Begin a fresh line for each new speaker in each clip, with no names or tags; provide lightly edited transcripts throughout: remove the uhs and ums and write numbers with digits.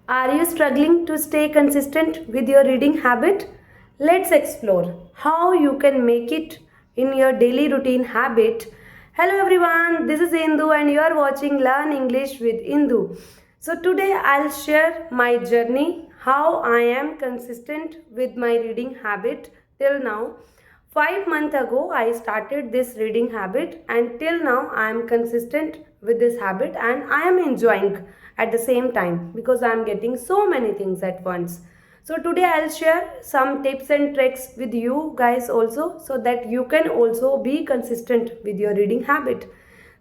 Are you struggling to stay consistent with your reading habit? Let's explore how you can make it in your daily routine habit. Hello everyone, this is Indu and you are watching Learn English with Indu. So today I'll share my journey, how I am consistent with my reading habit till now. 5 months ago I started this reading habit and till now I am consistent with this habit and I am enjoying at the same time because I am getting so many things at once. So today I'll share some tips and tricks with you guys also so that you can also be consistent with your reading habit.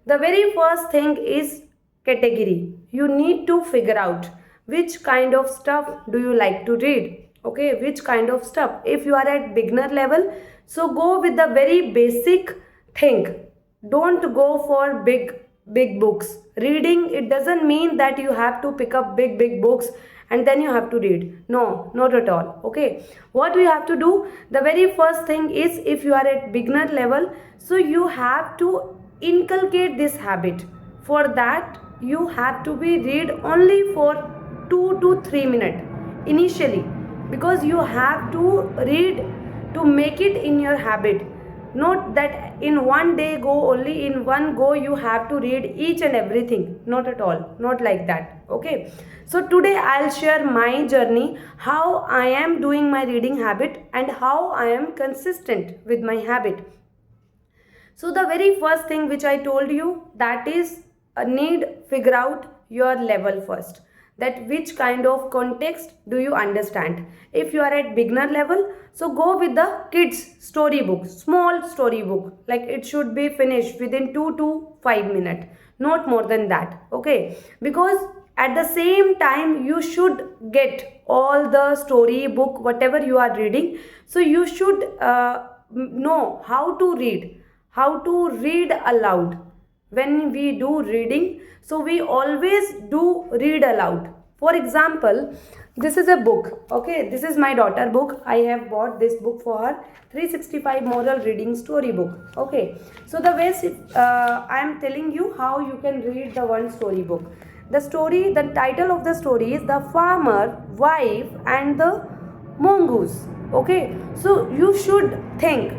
The very first thing is category. You need to figure out which kind of stuff do you like to read. Okay, which kind of stuff. If you are at beginner level, so go with the very basic thing. Don't go for big books. Reading, it doesn't mean that you have to pick up big books and then you have to read. No, not at all. Okay, what we have to do, the very first thing is, if you are at beginner level, so you have to inculcate this habit. For that you have to be read only for 2 to 3 minutes initially, because you have to read to make it in your habit. Not that in one day go, only in one go you have to read each and everything. Not at all, not like that. Okay, so today I'll share my journey, how I am doing my reading habit and how I am consistent with my habit. So the very first thing which I told you, that is a need figure out your level first, that which kind of context do you understand. If you are at beginner level, so go with the kids storybook, small storybook, like it should be finished within 2 to 5 minutes, not more than that. Okay, because at the same time you should get all the storybook whatever you are reading, so you should know how to read aloud. When we do reading, so we always do read aloud. For example, this is a book. Okay, this is my daughter book. I have bought this book for her, 365 moral reading story book. Okay, so the way I am telling you how you can read the one story book. The title of the story is The Farmer, Wife and the Mongoose. Okay, so you should take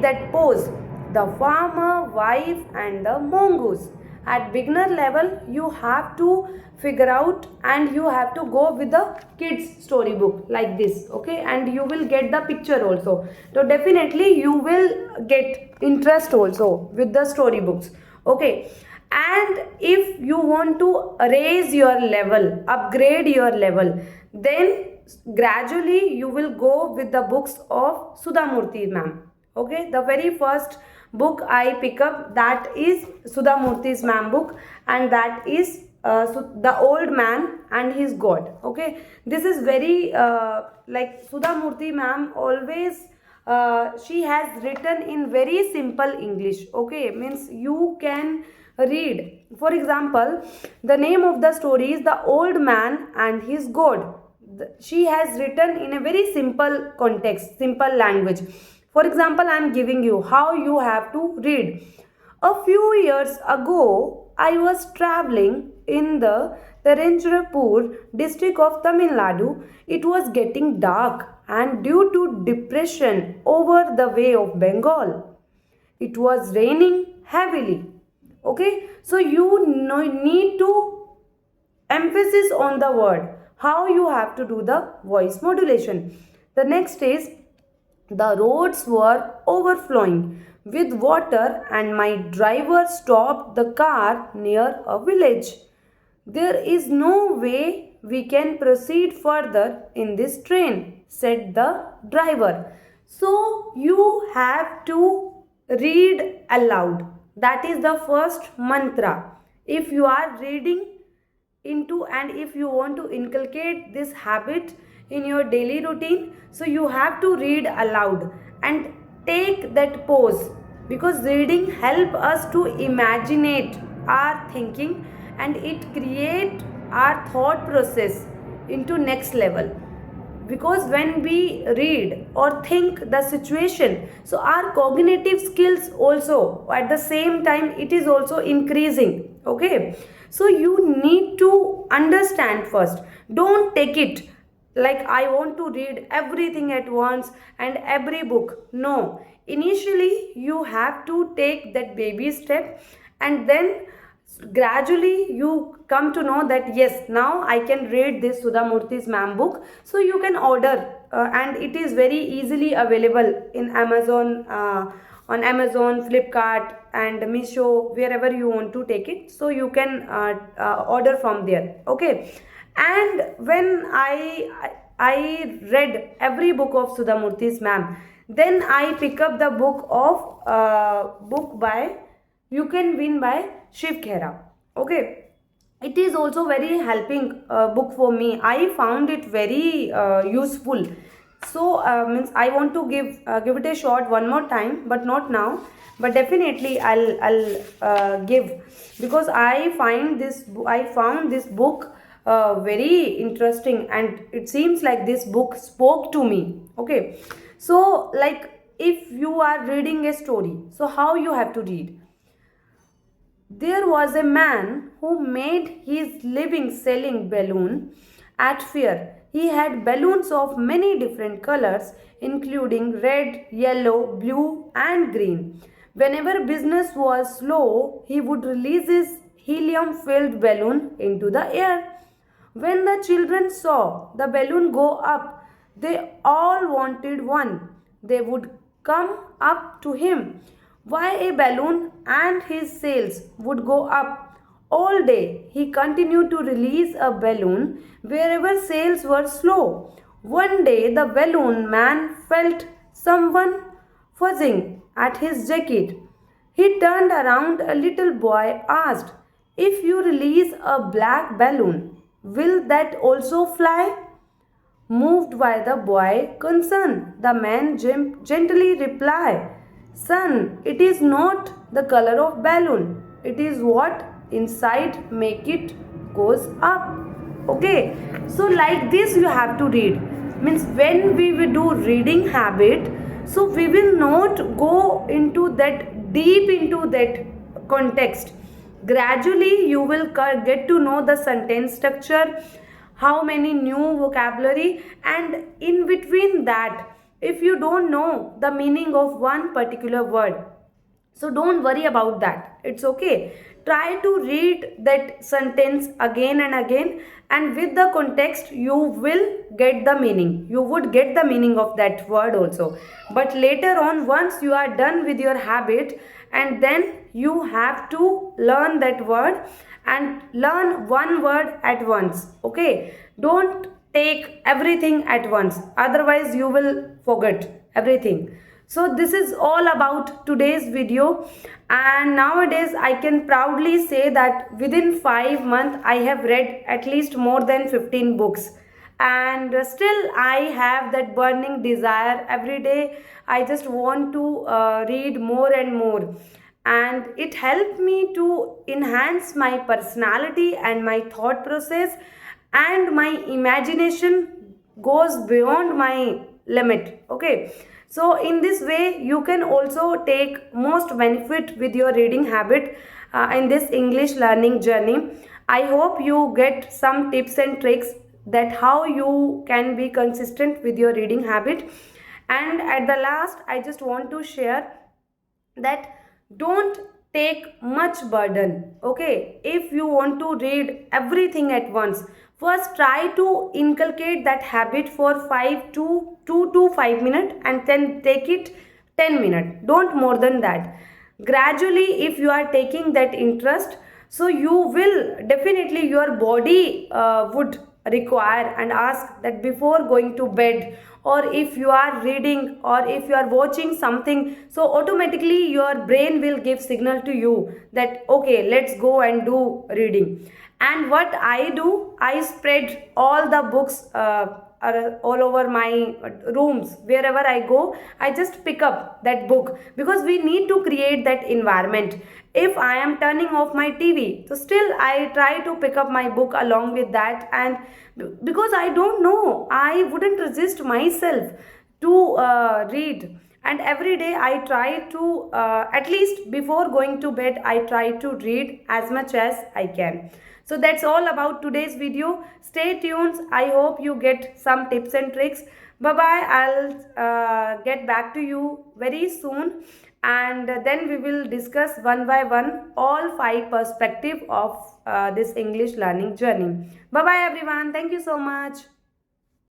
that pose, the farmer, wife and the mongoose. At beginner level you have to figure out and you have to go with the kids storybook like this. Okay, and you will get the picture also, so definitely you will get interest also with the storybooks. Okay, and if you want to raise your level, upgrade your level, then gradually you will go with the books of Sudha Murthy ma'am. Okay, the very first book I pick up, that is Sudha Murthy's ma'am book, and that is The Old Man and His God. Okay, this is very like Sudha Murthy ma'am always she has written in very simple English. Okay, means you can read. For example, the name of the story is The Old Man and His God. She has written in a very simple context, simple language. For example, I am giving you how you have to read. A few years ago, I was traveling in the Terenjrapur district of Tamil Nadu. It was getting dark and due to depression over the way of Bengal. It was raining heavily. Okay, so you need to emphasis on the word, how you have to do the voice modulation. The next is, the roads were overflowing with water and my driver stopped the car near a village. There is no way we can proceed further in this train, said the driver. So you have to read aloud. That is the first mantra. If you are reading into, and if you want to inculcate this habit in your daily routine, so you have to read aloud and take that pose, because reading help us to imaginate our thinking and it create our thought process into next level. Because when we read or think the situation, so our cognitive skills also at the same time it is also increasing. Okay, So you need to understand first. Don't take it like I want to read everything at once and every book. No, initially you have to take that baby step, and then gradually you come to know that yes, now I can read this Sudha Murthy's ma'am book. So you can order, and it is very easily available in Amazon, on Amazon, Flipkart and Misho, wherever you want to take it. So you can order from there. Okay. And when I read every book of Sudha Murthy's ma'am, then I pick up the book by You Can Win by Shiv Khera. Okay. It is also very helping book for me. I found it very useful. So means I want to give it a shot one more time, but not now, but definitely I'll give, because I found this book very interesting, and it seems like this book spoke to me. Okay. So like, if you are reading a story, so how you have to read? There was a man who made his living selling balloons at fair. He had balloons of many different colors, including red, yellow, blue, and green. Whenever business was slow, he would release his helium-filled balloon into the air. When the children saw the balloon go up, they all wanted one. They would come up to him. Why a balloon, and his sales would go up. All day he continued to release a balloon wherever sales were slow. One day the balloon man felt someone fuzzing at his jacket. He turned around. A little boy asked, "If you release a black balloon, will that also fly?" Moved by the boy's concern, the man gently replied, "Son, it is not the color of balloon. It is what inside make it goes up." Okay. So like this you have to read. Means when we will do reading habit, so we will not go into that deep into that context. Gradually you will get to know the sentence structure, how many new vocabulary, and in between that, if you don't know the meaning of one particular word, so don't worry about that. It's okay. Try to read that sentence again and again, and with the context, you will get the meaning. You would get the meaning of that word also. But later on, once you are done with your habit, and then you have to learn that word and learn one word at once. Okay. Don't take everything at once, otherwise you will forget everything. So this is all about today's video, and nowadays I can proudly say that within 5 months I have read at least more than 15 books, and still I have that burning desire every day. I just want to read more and more, and it helped me to enhance my personality and my thought process, and my imagination goes beyond my limit. Okay. So in this way you can also take most benefit with your reading habit in this English learning journey. I hope you get some tips and tricks that how you can be consistent with your reading habit. And at the last, I just want to share that don't take much burden. Okay. If you want to read everything at once, first try to inculcate that habit for 2 to 5 minutes, and then take it 10 minutes. Don't more than that. Gradually, if you are taking that interest, so you will definitely, your body would require and ask that before going to bed, or if you are reading, or if you are watching something, so automatically your brain will give signal to you that okay, let's go and do reading. And what I do, I spread all the books all over my rooms. Wherever I go, I just pick up that book, because we need to create that environment. If I am turning off my TV, so still I try to pick up my book along with that, and because I don't know, I wouldn't resist myself to read. And every day I try to at least before going to bed I try to read as much as I can. So that's all about today's video. Stay tuned. I hope you get some tips and tricks. Bye bye. I'll get back to you very soon, and then we will discuss one by one all five perspective of this English learning journey. Bye bye everyone. Thank you so much.